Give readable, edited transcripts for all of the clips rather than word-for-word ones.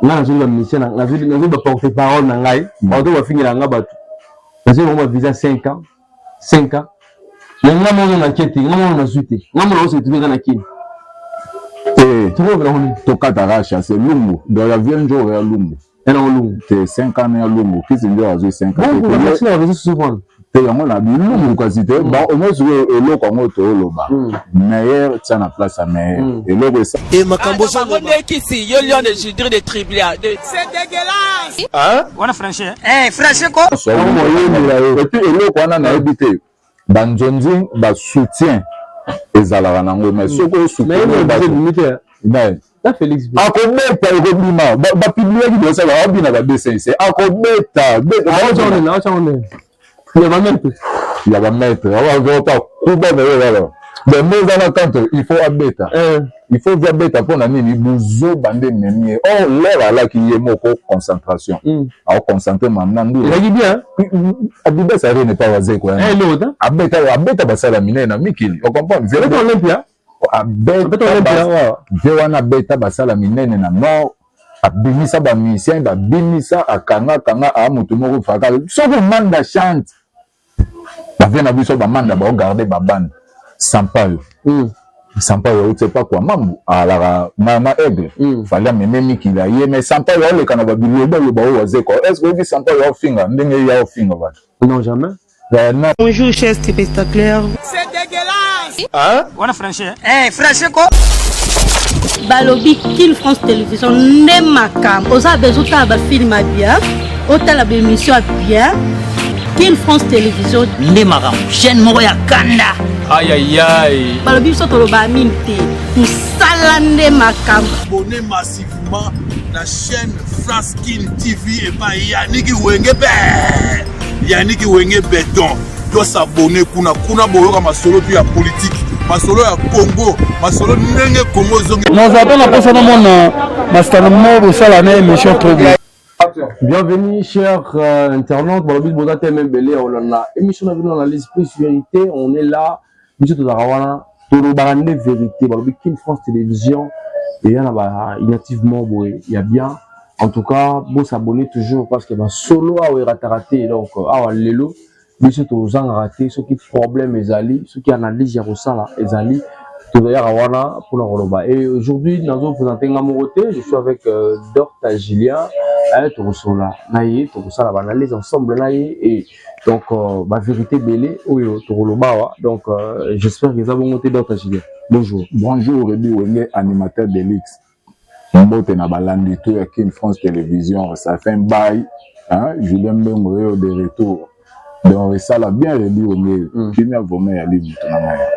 Là, je vais mission, je vais porter parole dans l'aïe. On doit finir la ngaba. Je vais visa 5 ans. 5 ans. Il y a un enquête, il y a un suite. Il y a un suite, il y a un qui. Et tu catarache, c'est Lumbu. Dans la vieille jour, il y a Lumbu. C'est 5 ans, il y a Lumbu. Qui c'est 5 ans? Bon, merci d'avoir souvent. Et on a dit Lumbu, quoi, c'était. Bon, au moins, c'est le Congo, c'est le bas. Meilleur, c'est la place à meilleur. Et le ça. Et ma camboso, ici, il y a des judres de triblia. C'est dégueulasse! Hein? On a franchi. Eh, franchi quoi? Et puis, le qu'on a habité. Banjonzi, ba soutien. Ezala nango mais soko soutien mais ta Félix akobeta ekobima ba publier ki dosa ba bina ba BCC akobeta il va mettre on va voir kuba alors mais dans quand il faut abeta il faut abeta pour nani buzo bande memi oh là là qui est moko concentration à concentrer maintenant il a bien abiba ça n'est pas wasé quoi abeta basala minena mikili on comprend c'est Olympia wana beta basala minene na nord abimisa ba musicien ba bimisa akanga a mutu moko faka soko manda chante ba vena biso ba manda ba regarder ba bande Sampaio. Sampaio, tu sais pas quoi, maman, alors, maman aigle, fallait même qu'il a yé, mais Sampaio, le canaba biloba, le bao, est-ce que vous dites Sampaio au finger, n'ayez pas au finger, non, jamais. Bonjour, chers téléspectateurs. C'est dégueulasse! Hein? On a franchi. Eh, franchi quoi? Balobi, Kin France Télévision, Nemakam. Osa bezuta ba film bien, ota la émission bien. Kin France Télévision, Nemakam. Chaîne Moya Kanda. Aïe aïe aïe. Balobi soto lo ba minte. Nous salande Makam. Abonnez massivement la chaîne France Kin TV et pas Yannick Wengebe. Yannick Wenge Béton doit s'abonner kuna boyoka masolo puis ya politique masolo ya Congo masolo ndenge Congo zongi nous appelons la personne au monde mastanamo ça la émission trop bien. Bienvenue chers internautes dans le but Boda TMM Belé on a émission dans la l'esprit vérité on est là monsieur Tozarawana Toro Barande vérité dans le but Kin France Télévision et il y en a inactivement il y a bien. En tout cas, vous s'abonner toujours parce que solo a raté donc lelo mais surtout aux gens raté ceux qui problème les alliés ceux qui analysent là les alliés tout d'ailleurs awana pour le roloba et aujourd'hui nous allons présenter Ngamoroté je suis avec Dr Julien tout ça naïe tout ça la analyse ensemble naïe et donc ma vérité belé tout roloba donc j'espère que vous avez monté Dr Julien bonjour Rebi Wenge animateur d'Elix Mbote na balandi tout à Kin France Télévision, ça fait un bail, hein, Julien Bengoyo de retour. Donc ça l'a bien réduit au mieux. Qui n'a vraiment allé du tout.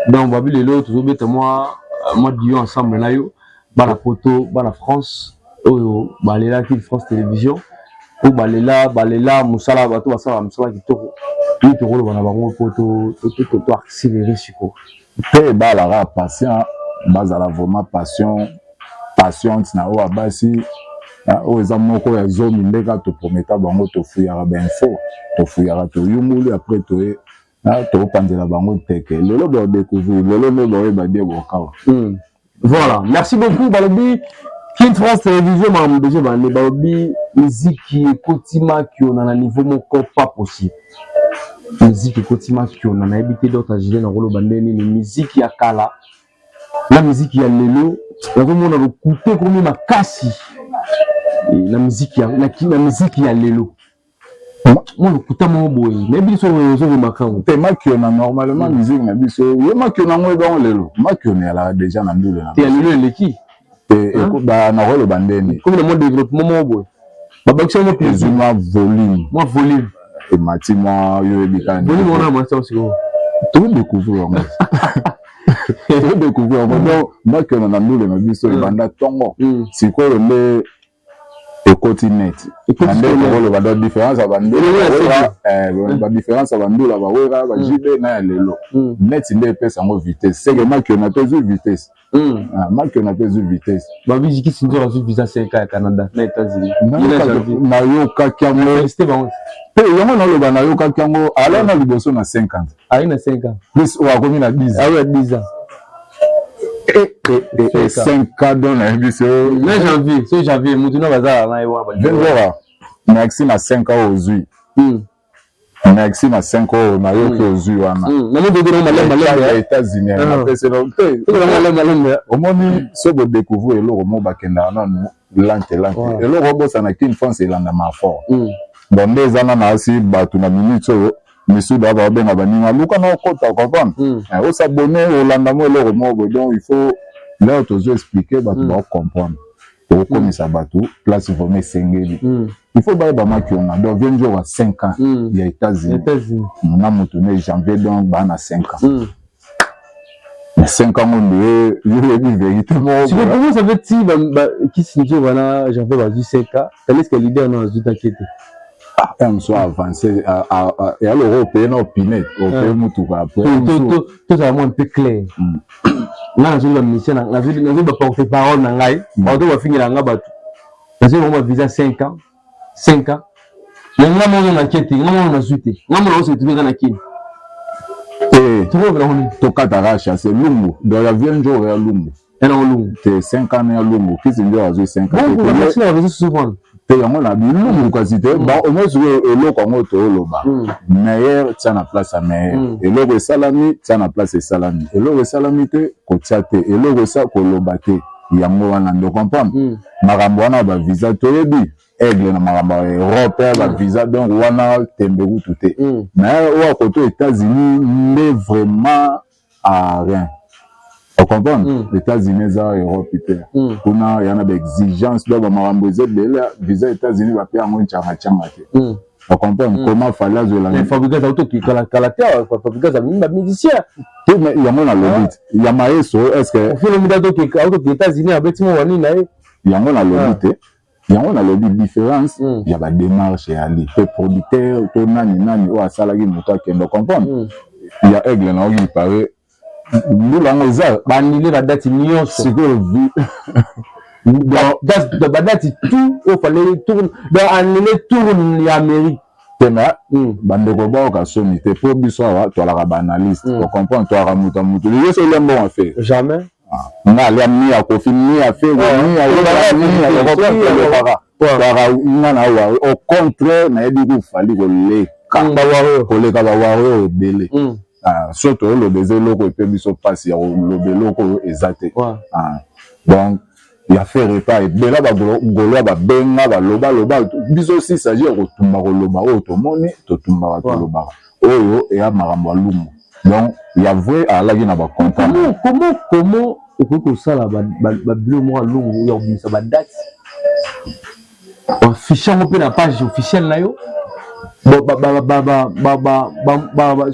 Donc on va voir les autres, tout bête moi Dion ensemble là yo, la photo, la France, là Kin France Télévision, ou là Moussala bato basala Moussala qui tout le bana bango photo accéléré siko. Pe la patient, bazala vraiment passion na o abasi o ezamoko ya zomi ndeka to prometa bango to fuyara ben info to fuyara to yumuli après to pandela bango teke lelo ba découvrir lelo no ba dia bokawa voilà merci beaucoup Balobi Kin France Télévision ma déjà Balobi musique qui kotima qui on a un niveau moko pas possible musique kotima qui on a habité d'autres agile na rolo bandeni ni musique ya kala la musique ya lelo on a écouté comme ma kasi la musique ya lelo moi écouter mon boy mais biso zo makango te makiona normalement musique na biso yo makiona ngo ba lelo makiona la déjà na ndule na te lelo eleki te ba na rolo bandeni comme le mode développement mon boy babakisa mo plus volume et matima yo ebikani volume on a moi ça aussi tout découvrir je découvrir moi que on a nous le biso banda tongo c'est quoi le continent la différence à bando la différence à bando la wera ba jibe na lelo net ndé pesa ngo vitesse c'est que moi que on a pas vitesse moi que on a pas vitesse ba biji ki sinzo la visa 5 à Canada na États-Unis na yo kakiamo c'était bon pe yango na lo bana yo kakiamo ala na liboso na 50 aina 5 ans plus ou a commis na 10 ah ouais 10 ans et 5 ans dans l'émission. Mais janvier, Moutouno Bazar, là, il va. Merci à 5 ans aux yeux. Merci à 5 ans, on a eu aux yeux. Les États-Unis, au moins, ce que vous découvrez, le robot Bakenda, lente. Et le robot, ça n'a qu'une France, il en a marre fort. Dans des années, aussi, tu n'as minute, monsieur d'abord, ben, abanima, Luka, non, tu comprends. On s'abonne au lendemain, le robot, donc il faut leur expliquer, tu vas comprendre. Comme ça, place formée Sengeli. Il faut que on a donc 20 jours à 5 ans. Il y a États-Unis. On a monté janvier donc à 5 ans. Mais 5 ans, on est véritablement. Tu comment ça fait qui signifie voilà janvier 5 ans? Est-ce que l'idée on a juste inquiété? On soit avancé et à l'européen opiné au pays Moutouka après. Tout ça un peu clair. Là, j'ai la mission, la vie de porte-parole, on doit finir la ngabatu. Parce que on va viser 5 ans. 5 ans. Mais nous avons enquête, nous avons zouté. Nous avons aussi trouvé dans la kin. Et tu vois, on a c'est Lumbu. Dans la vie, on a Lumbu. Et non, Lumbu. C'est 5 ans à Lumbu. Qui s'est dit à 5 ans? On a marché la vie souvent. Et on a dit Lumbu, quoi, c'était. Bon, au moins, le Congo, le meilleur, tient la place à meilleur. Et le salami, tient la place à salami. Et le salami, kotiate. Et le sa, kolobate. Yango wana ndo comprendre. Marambo wana ba visa toyebi. Aigle na maramba Europe ba visa donc wana temberu touté. Mais au côté États-Unis n'est vraiment à rien. On comprend les États-Unis za Europe ité. Kuna yana ba exigence do ba marambo zebele visa États-Unis ba pe yango chama té. On comprend comment fallait de la les fabricants auto qui calateur fabricants za minba musicien. Tout mais il y a mon lobby. Il y a maestro est-ce que au film auto qui États-Unis avec mo wani na il y a mon lobby. Il y a un lobby différence, il y a des démarches et aller. Les producteurs, tout nani, ou à salarié, moto qui ne comprendre. Il y a Aigle, non, il paraît. Nous l'avons annulé la date ignorante. C'est que vu. La date tout, il fallait tourner, annuler tourne l'Amérique. Tema, bande robot qui a sonné, t'es pour bissoir, toi la banaliste. Tu comprends, toi la mouton. Il y a ce que bon à faire. Jamais. On a mis à confirmer, à faire, au contraire, on a dit qu'il fallait que les cabawareux délai. Surtout le baiser loco et puis biso passe, le beloco exact. Donc, il y a fait repas et bela ba golo ba benga ba loba biso si s'agit de tumba loba otomoni to tumba to loba. Oyo et a marambo lumu. Donc, il y a vrai à la guina ba content. Comment il faut que ça là ba bleu moi long il y a ça ba date. On fiche un peu la page officielle là yo. Je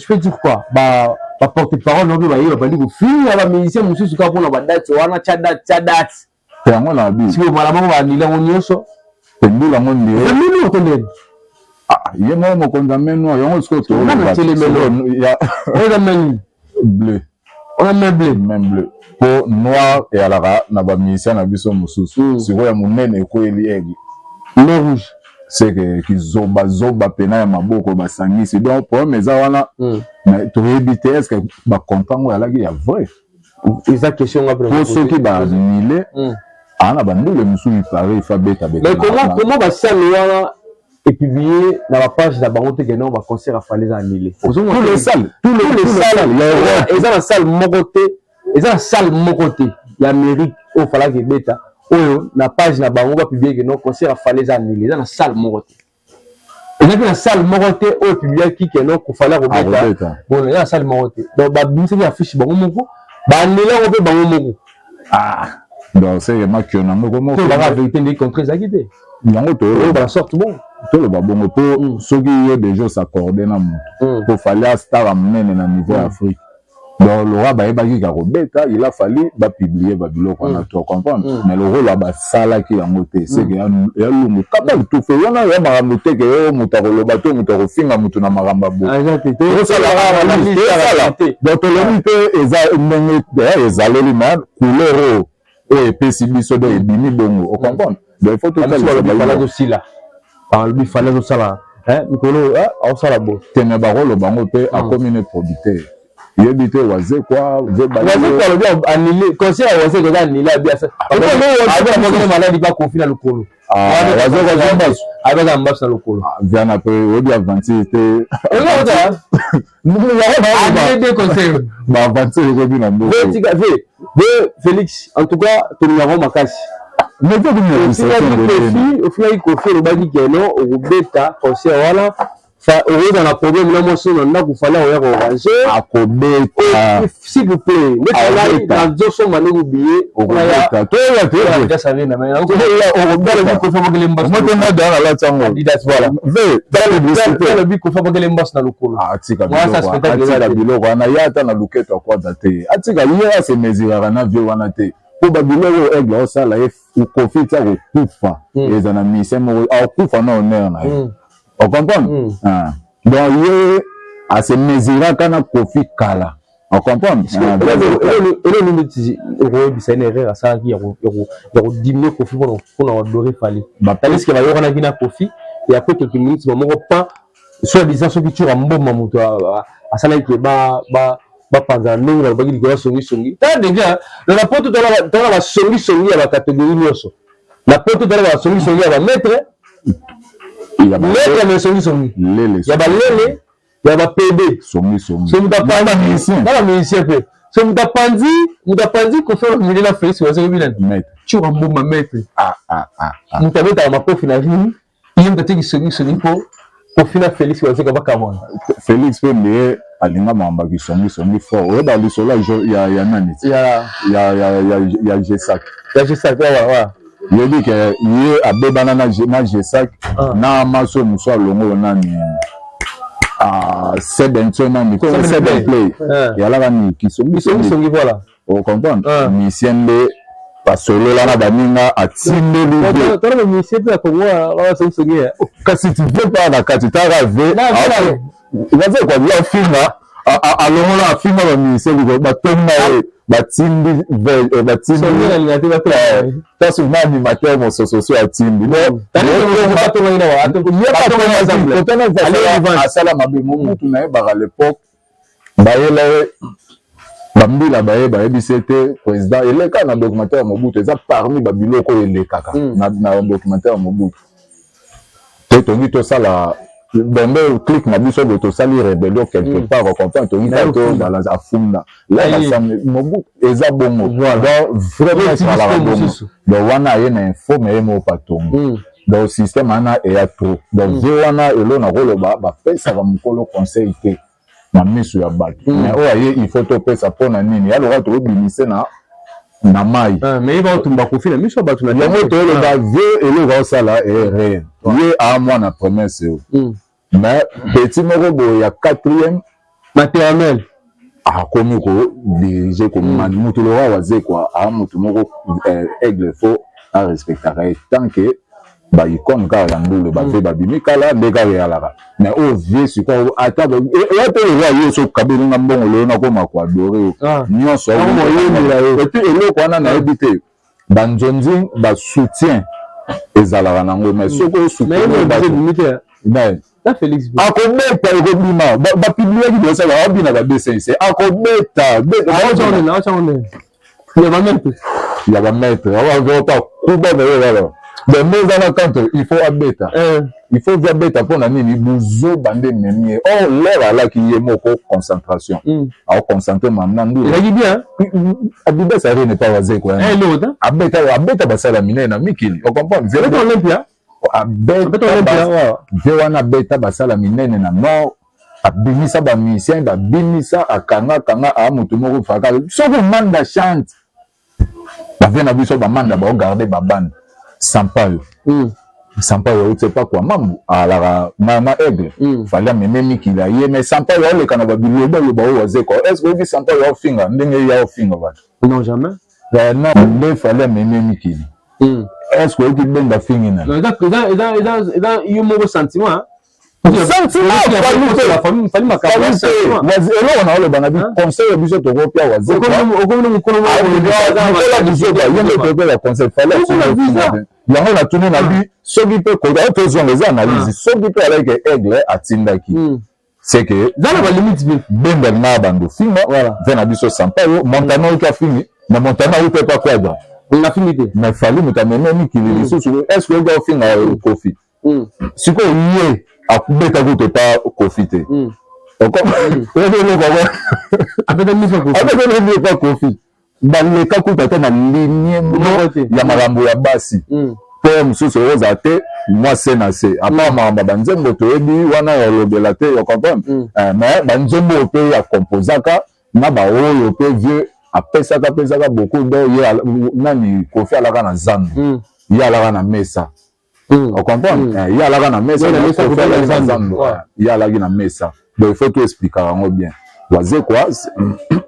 peux dire quoi? Porte-parole non ba yo ba dire que fille la musicien monsieur su ka pour la date wana cha date. C'est un la bi. Si vous malama ba ni la onyoso. Pendula monde. Pendula otende. Il y a mon condamné non, il y a un scotto. Il y a bleu. On a même bleu. Pour noir et à la ra, na ba musicien na biso mususu. Si vous ya munene ko eli egi. Le rouge. C'est que qui zoba pena ya maboko ba sangisi. Donc pour mes awana, mais tu éviter est-ce que ba comprendre la il y a vrai. Esa question après. Pour ceux qui ba annulé, ana ba ndule musu il paraît il faut beta. Mais comment ba ça et publié dans la page de la barote que non va concert à Falaise annulé. Tous les salles, ils ont la salle mokoté, ils ont la salle mokoté. L'Amérique au Falaise que beta. Oh, la page de la barote va publier que non concert à Falaise annulé. Ils ont la salle mokoté. Ils ont la salle mokoté au publié qui que non qu'on fallait beta. Bon, il y a la salle mokoté. Donc ba binse qui affiche bango moko, ba annulé on peut bango moko. Donc c'est moi qui on a moko. C'est la vérité des contre les agités. Il y a un autre sorte bon. Tout le babongo pour ceux qui y a déjà s'accorder na monde pour falloir star amener na niveau Afrique. Donc le roi ba qui a robeta il a fallu ba publier ba biloko na to comprendre mais le rôle là ba sala qui a monté c'est que ya lungu capable tout faire on a ya ba monter que mutaro le bateau mutaro finga mutu na maramba bo ça la donc le mité eza ndenge ezaleli na couleur et pesibiso do ebini bongo o comprendre donc il faut tout le aussi là. Il fallait que ça là, Nicolo, on s'en a beau. Tenez barreau le bango pe a comme une producteur. Yebi te waze quoi, waze quoi bien annulé, conseil à waze que annulé bien ça. Avec la maladie pas confié dans le colo. Waze quoi avec un bas dans le colo. Vient après obi avanti te. Nous des conseils. Ba avanti ko bi na mbo. Félix, en tout cas, tu avons ma casse. Mais tu as au final, il confie le badi que non, au bêta, conseil voilà. Dans la problème, là, moi, si on a fallu orange. S'il vous plaît, mettez là, dans deux sommes, allez oublier. On comprend? Donc, il a se mesurer quand on profite kala. On comprend? C'est une erreur à ça qui a diminué Kofi pour adorer Fali. Parce qu'il va y avoir un Kofi et après quelques minutes, on ne pas soit disant ceux qui tuent un bon moment à ça qui est bas pendant nous, on va dire que songi. Déjà, le rapport tout à l'heure, songi à la catégorie Nyoso. La porte tout à l'heure, songi à la maître. Il y a les songi. Il y a lele, il y a PB. Songi. C'est un musicien. C'est Moutapandi qu'on fait le la félix, c'est un maître. Tu as un bon maître. Moutapandi a ma pauvre finale. Il y a un petit songi pour finir Félix, c'est comme Cameroun. Félix peut me alinga mamba qui songi fort. Ouais, dans le soleil, il y a Nani. Il y a G-Sac. Il y a G-Sac, ouais. Il dit que il a bébana na G-Sac na maso muso longo nani Sebenton nani ko Seben play ya la ni qui songi voilà on comprend mission de pasolo la na baninga atinde lu toi le mission peut comme là songi kasi tu veux pas la carte tu as rêvé il va dire quoi la finga alongo la finga ba mission ba tonga batindi parce que animateur mon social atindi asala mabe mutu na ba à l'époque bayela bambila bisete président eleka na documentaire Mobutu eza parmi babiloko elekaka na documentaire Mobutu te tongi to sala Bembe clique na biso de to sali rébellion quelque part au comprend to ngito balance afunda là Mobutu eza bongo donc vraiment ça la bongo donc wana yena info mais mo patongo donc système ana et a trop donc wana elo na rolo ba pesa ba mukolo conseil te na misu ya bato mais oye il faut to pesa pona nini alors to binise na mai mais il va tumba kofi na misu bato na yango to le ba vieux et le va sala et rien ye a moi na première c'est mais petit morobo ya 4e maternelle comme ko dirigé comme mutu lo waze quoi a mutu moko aigle faut à respecter tant que ba icône ka ya ndolo ba fe ba bimikala ndeka ya lara mais au vieux sur quoi ata et te ya so kabeli na mbongo lo na ko makwa adoré nyonso et puis elo ko na ebité banjonzi ba soutien ezalaka nango mais soko soutien mais la Félix akobeta ekobima bapubliaki dosa babina babcc akobeta ya bamaître awavota kuba nayo bemezana quand il faut abeta il faut via beta mpona nini buzo bande memie or lere alaki ye moko concentration aoconcentre mamna ndulaki bien abibesa re ne pas waze quoi abeta basala minene na mikili ocomprendre olympia wana beta basala minene na nord abimisa ba musicien babimisa akanga a mutu moko faka soko manda chante bavie na biso bamanda baogarde babande sampayo sampayo c'est pas quoi mambu alara mama aigle fallait meme mikila ye mais sampayo oleka na babiloba yo ba owaze quoi est-ce que sampayo ofinga ndenge ya ofinga ba non jamais non mais fallait meme mikili est-ce que tu benda fingina dans il mon sentiment sentiment la famille fallait makaba sentiment wazi elo na ole bana bi conseil biso to ko pia wazi la conseil fallait yango na tunu na bi soki pe ko to zo les analyse soki pe avec aigle atindaki c'est que dans la limite Bembel na bando finga voilà vena biso Sampaio Montana ka fini na Montana ou peut pas quadra on a fini mais fallait mutamene ni kili est-ce que ga finga Kofi siko yé akubeta ko pas Kofi te encore avec pas Kofi dans ka kuta na ligne ya marambo ya basi pour mususu oza te moi c'est nassé à part ma banzembo to ebi wana ya lobela te ya comprendre mais banzembo pe ya composaka na ba oyo pe vieux apesaka beaucoup do ye nani Kofi alaka na zandu ye alaka na mesa on comprendre ye alaka na mesa Kofi alaka na zandu ye alaka na mesa donc il faut tout expliquer rango bien waze quoi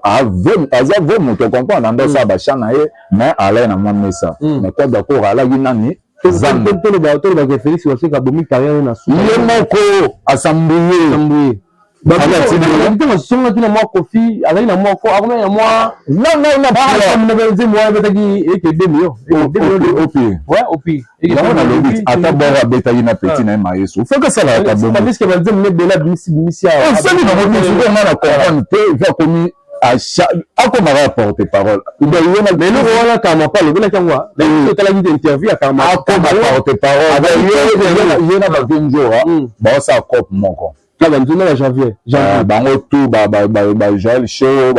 ave moto comprendre ndo sa ba chana ye mais ala na mesa mais quoi d'accord ala nani Zambo tout le bateau va Félix aussi ka bomi carrière na sou ye moko asamboué bah on songa tu na moi Kofi avec na moi ko avant ya moi non pas na benzi moi betaki et que 2 millions ouais au pire et on a le ata bora betaki na petit na maïso faut que ça la ta bomi parce que benzi me bela bimisia ça ni na bomi sur na la comprendre te va commis à comme un porte-parole. Mais nous, on a quand même pas le bon à mais tout à l'heure d'interview à quand même comme porte-parole. Il y en a pas 20 jours. Bon, ça coupe mon con. Là, dans le janvier. Bango tout, Joël Show,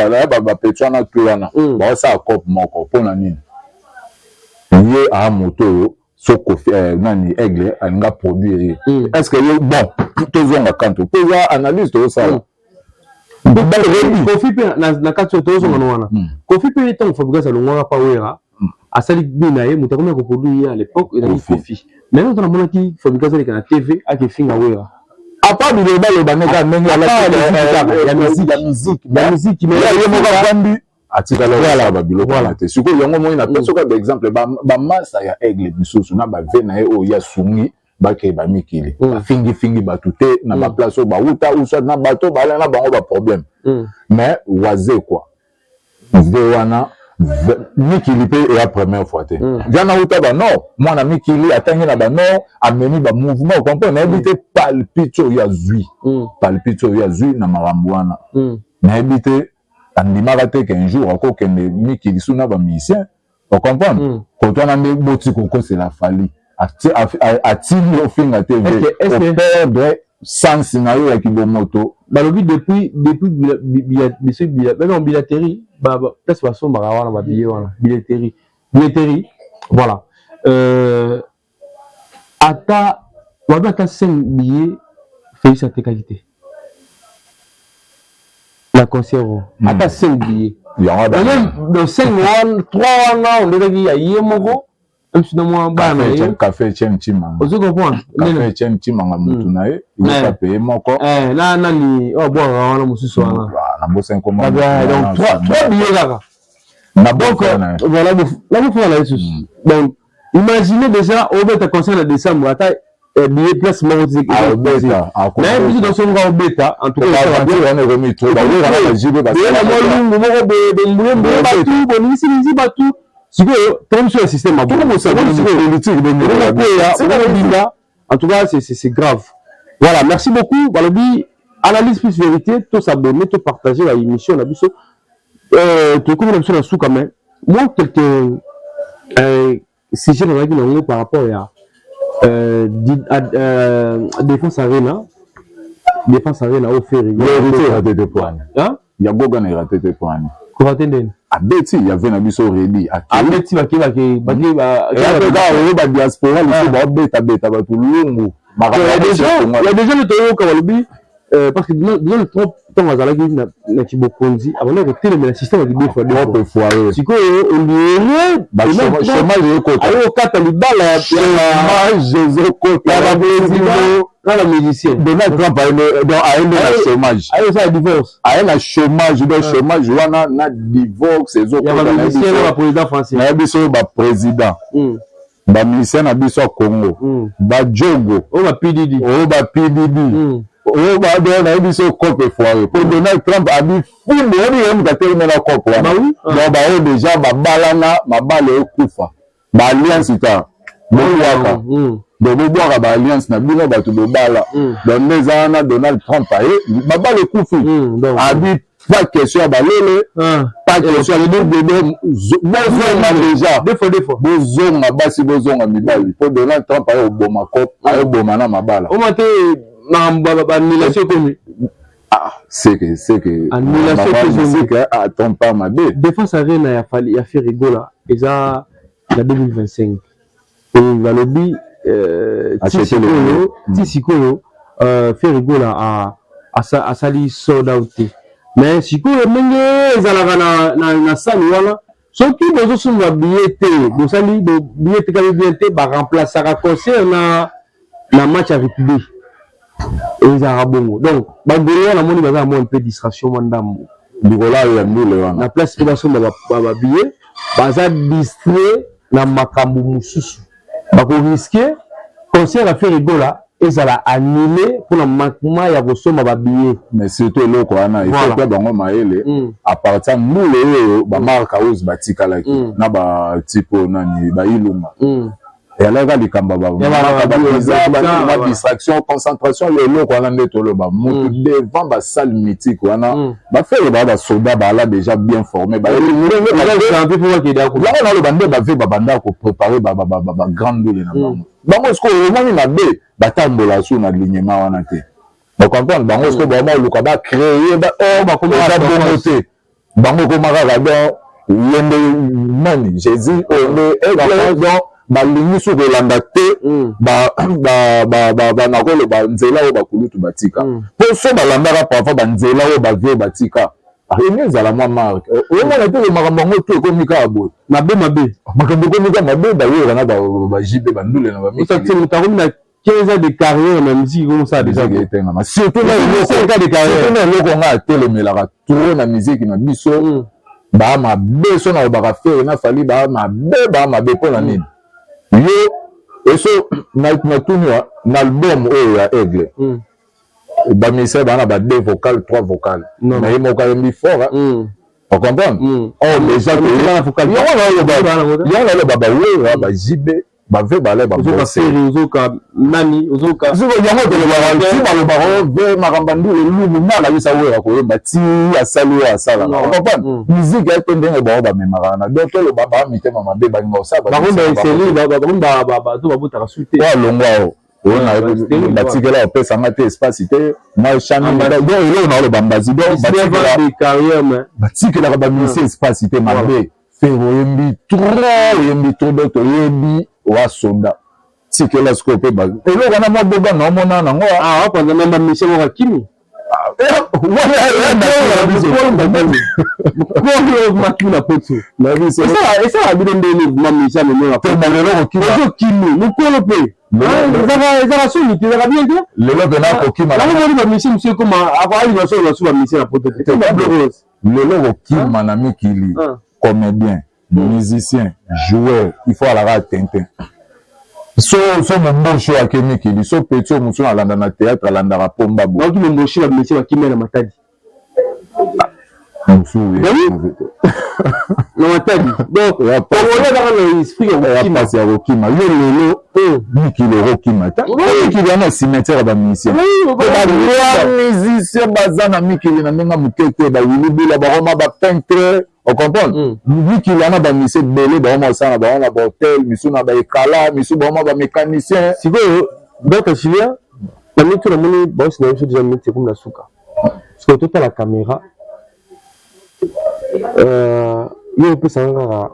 Petuana, Tuana. Bon, ça coupe mon con. Pour la nuit. Il y a un moto, ce Kofi, nani, aigle, un gars produit. Est-ce que, bon, tout le monde a quand on peut voir analyse de ça. Kofi pe na kati tozo ngwana Kofi pe tant fabrique salonga pa wera asali bina ye mutakomya ko produit à l'époque il a dit Kofi maintenant on a mona ki fabrique ça na TV a ke finga wera à part le baneka mengi la musique mais ye mo ka kwambi atika la wala babilo voilà te siko yango mo ina peso ka exemple ba masa ya aigle bisusu na ba vena ye o ya sungi bake ba mikili fingi batute na ba place ba uta usa na bato bala na bango ba problème mais waze quoi vewana mikili pe et la première fois te jana uta ba non moi na mikili atangi na ba non ameni ba mouvement comprendre na habité palpito ya zui na marambwana na habité andimaka te qu'un jour encore que mikili suna ba musicien on comprendre quand on a mis boti koko c'est la folie atili ofinga TV au perdre sans scénario ya kibomoto balobi depuis billetterie place basomba wana ba billet wana billetterie voilà ata 5 billets Félix atekaki la concert ata 5 billets dans 5 mois 3 wana on devait ya yemoko café Chen Chimanga. Vous comprenez? Café Chen Chimanga mutunae, il a payé moko. Na nani, oh bon, on a mususu wana. Na bosse comment. Donc 3 billets là. Na donc voilà, là vous faites la chose. Donc imaginez déjà au bêta concert de décembre, ata billet place moi aussi. Ah bêta. Mais puis dans son grand bêta, en tout cas, on est remis trop. C'est le système en tout cas c'est grave. Voilà, merci beaucoup. Balobi, analyse plus vérité, tout s'abonner, tout partager la émission la biso. Tout comme l'option sous quand même. Moi quelques si j'ai regardé par rapport à Défense Arena au ferry. Il a raté des points. Hein? Il y a beaucoup de raté des points. Abeti il y avait na biso ready abeti baki ba diaspora le ba beta ba tout lungu il y a déjà le toyo ka balobi parce que dans le trop temps azala ki na kibokonzi abona ko tele le système de deux fois siko on dirait ba chômage ko ayo kata libala chômage ko la président la musicien Donald Trump a un chômage ça divorce un chômage de chômage wana na divorce les autres le président français na biso ba président ba musicien na biso Congo ba Jogo ba PDD o ba do na biso cope foire pour Donald Trump a dit fou on est terminé la cope là ba o déjà ba balana ma bale kufa ba alliance ta bon waka donc boire ba alliance na bino ba to bala donc les ana Donald Trump ba ba le coup abi pas question ba lele pas question de bozonga déjà des fois bozonga basi bozonga mibali pour Donald Trump ayo boma ko ayo boma na mabala o mate na ba annulation comme c'est que annulation c'est que attends pas ma bé défense arena ya fali ya fait rigola eza na 2025 et valobi Tisikoyo fait rigola à sali sold out mais Sikoyo menge ezalaka na sali wana soki bozosomba billet te bosali billet te kabi bien te ba remplaçaka concert na match à République ezalaka bongo donc bagolo wana moni baza mo un peu distraction mandambo bigola ya ndule wana na place pe basomba ba billet baza distrait na makambo mususu bako risquer concert à faire rigola ezala annulé pour la manquement ya kosomba ba billet mais surtout loko wana il faut que bango maele à partir mule ba marka os batika like na ba tipo nani ba ilunga et là va likamba ba distraction concentration le loko wana ndeto lo ba mutu devant ba salle mythique wana ba faire ba soldat ba là déjà bien formé ba c'est un peu pour que là on a le bande ba ve ba banda ko préparer ba grande ligne na bango bango est-ce que vraiment na be batambola sur na alignement wana te ba comprendre bango est-ce que vraiment le ba créer ba ba comment ça bonté bango ko mara ba yende nani Jésus on donc balingi sur kolanda te ba nakolo ba nzela o bakulutu batika po so balandaka parfois ba nzela o ba vie batika ene ezala mwa marque omona te makambo yango to ekomika ya boye mabe makambo ekomika mabe bayoka na bajipe bandule na bamutakomi na 15 ans de carrière na musique comme ça déjà etengama surtout na eloko nga atelemelaka trop na musique na biso baa mabe so na obaka fere na fali baa mabe mpo na nini yo eso natuni na album oyo ya aigle bamisere bana ba 2 vocales 3 vocales na ye moko ayembi fort on comprend oh déjà yo na baba wewa ba jibe ba ve bale ba ozoka nani ozoka yango to le ba makamba ndule lumu na la bisa wewa ko ba ti asali asala on comprend musique a été ndenge ba memara na donc le baba mitema mabe ba ngosa ba eseli ba to babutaka suite wa longwa on batikela opesa nga te espace te moi chami donc ilo na le bambazi donc batikela ba misi espace te mabe fero yembi trop donc yebi wa sonda tikela skope ba elo kana mo boba na mona na ngo kwanza na misi mo kimi makina poto na biso esa abiro ndeni mamisha meno pe malero kimi mukolo pe ezaka soni te ezaka bien te lelo pena kokima lango moni bamisi monsieur koma ali baso baso bamisi na poto te lelo kokima na mikili comédien musicien joueur il faut alaka tintin so momboshi wake mikili so petit omusu alanda na théâtre alandaka pomba bo oki momboshi bamisi bakimia na matadi musu na matadi donc okolaka na esprit ya kokima yo lelo mikili okokima ta mikili yana cimetière bamusicien bamusicien baza na mikili na ndenge moke te bawilibila bakoma bapeintre on comprend mikili yana bamusicien ebele bakoma osala bango na bahotel misu na baekala misu bakoma bamécanicien sikoyo donc chilia na miki namoni baosi na biso déjà miti ekomi na suka parceque totala caméra yo opesanga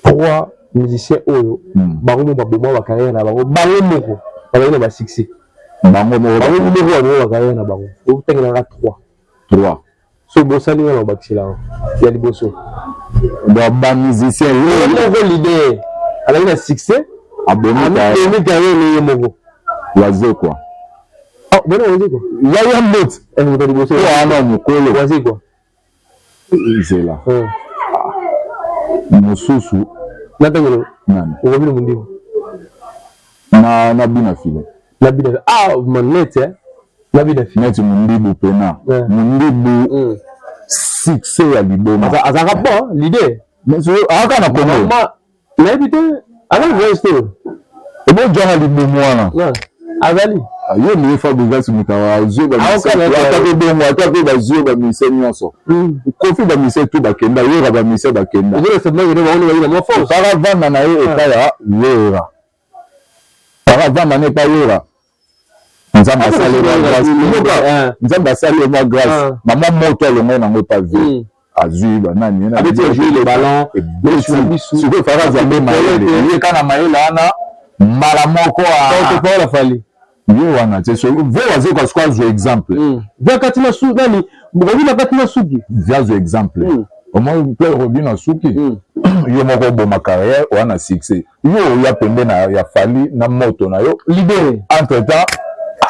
kaka 3 musiciens oyo bango mo baboma bacarrière na bango moko bazali na basuccès bango moko baboma bacarrière na bango otengelaka 3 so bosali nga na bakisela ya liboso bamusicien moko leader alaki na succès abomi carrière neye moko wazekwa bona wazekwa yaya mbot moto liboso wana mokolo wazekwa nzela mosusu natangelo nani okobina mondimo na bina file manete na bina file neti mundibu pena mundibu succès ya liboma azaka bon l'idée aka na kongo nayebi te azaka vrai story Et bon, John a dit bon moi. Azali. Yo me fa buga su mutawa zo ba zo ba mise nyonso. Kofi ba mise tu ba kenda yo ba mise ba kenda. Yo se ma yoro ba on mo fo. Para vanda na yo ekaya yora. Para vanda ne pa yora. Nzamba sale ba grâce. Nzamba sale ba grâce. Maman moto le mo na ngo pa vie. Azui ba nani na. Avec jouer le ballon. Su ko fara zambe maele. Ye kana maele ana mala moko a. Ko la fali. Yo wana te so vo waze kwa squad zo exemple. Via katina su nani mbobi na katina suki. Via zo exemple. Au moins player Robin Suki. Yo moko bo ma carrière wana succès. Yo ya pembe na ya fali na moto na yo libéré. Entre temps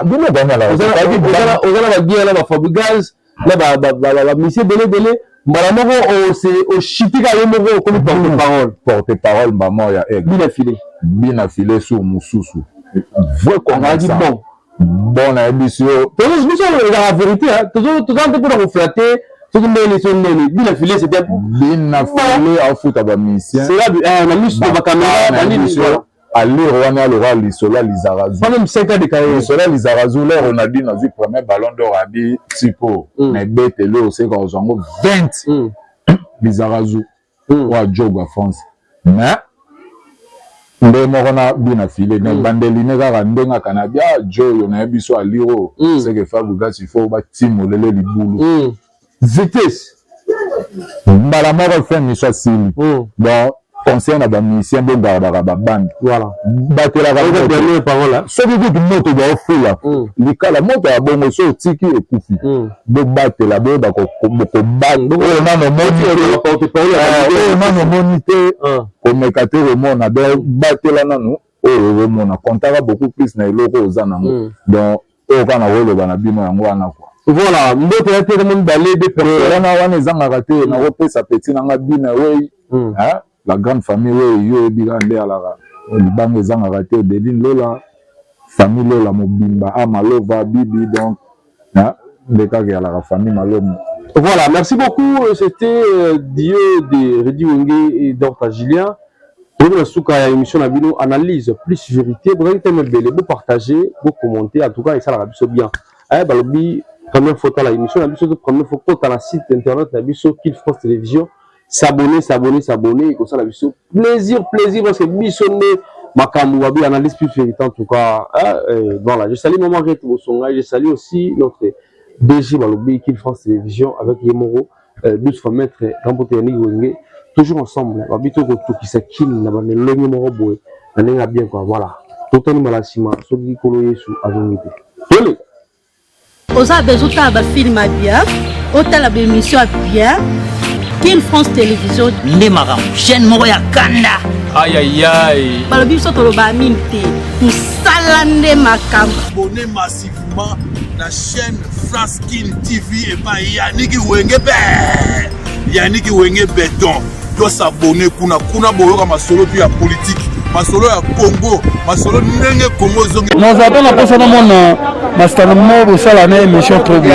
abino bana la. Ozala ba dia na ba Fabregas na ba monsieur belé mbala moko o shitika yo moko comme porte-parole. Porte-parole maman ya egg. Bina filé sur mususu. Vrai qu'on a dit bon la émission la vérité toujours un peu pour flatter ce qui me bien filé c'était bien filé en foot à mission c'est là la mise de la caméra aller Rwanda le roi Lisola Lizarazu même 5 ans de carrière Lisola Lizarazu là on a dit dans le premier ballon d'or à bi tipo mais bête là c'est quand on 20 Lizarazu ou à Jogo France mais nde moko na bina file ne bandeline kaka ndenga kanabia joyo na biso aliro c'est que Fabregas il faut ba timolele libulu vitesse mbala moko fait mission sili bon conseil na ba musicien bo garda ba band voilà batela ka dernière parole so que tout moto ba ofula likala moto ya bongo so tiki ekufi bo batela bo ba ko bando na no monite ko mekate remona do batela nanu o remona comptera beaucoup plus na eloko ozana donc o kana wolo bana bino yango wana quoi voilà mbote ya tete mon balé de personnes wana ezanga raté na opesa petit na ngabina we hein la grande famille we yo bilande ala libango ezanga raté Deline Lola famille Lola Mobimba Amalova Bibi donc hein les cas qui a la famille Malom. Voilà, merci beaucoup. C'était Dieu de Redi Wenge et Dorta Julien. Pour la souka émission Nabino analyse plus vérité. Vous avez vous partager, vous commenter. En tout cas, et ça la rabis bien. Balobi première fois à la émission Nabino première fois à la site internet Nabino Kill France Télévision. S'abonner et comme ça Nabino plaisir parce que Bissonné Makamou Wabi analyse plus vérité en tout cas. Voilà, je salue Maman Reto Songa, je salue aussi notre DG Balobi Kill France Télévision avec Yemoro 12 fois maître Gambotéani Wenge toujours ensemble babito ko to kisakin na ba lengi moko boye na nenga bien quoi voilà totoni malasima soki kolo Yesu azongite tole oza bezuta ba film bien otala ba émission bien Kill France Télévision nde makambo chaîne moko ya kanda aïe balobi biso toloba mingi te tosala nde makambo abonnez massivement la chaîne Fraskin TV et pas Yannick Wenge Yannick Wenge Béton doit s'abonner kuna boyoka masolo puis ya politique masolo ya Congo masolo ndenge Congo zongi nous attendons la prochaine mona master mo bosala na émission trop bien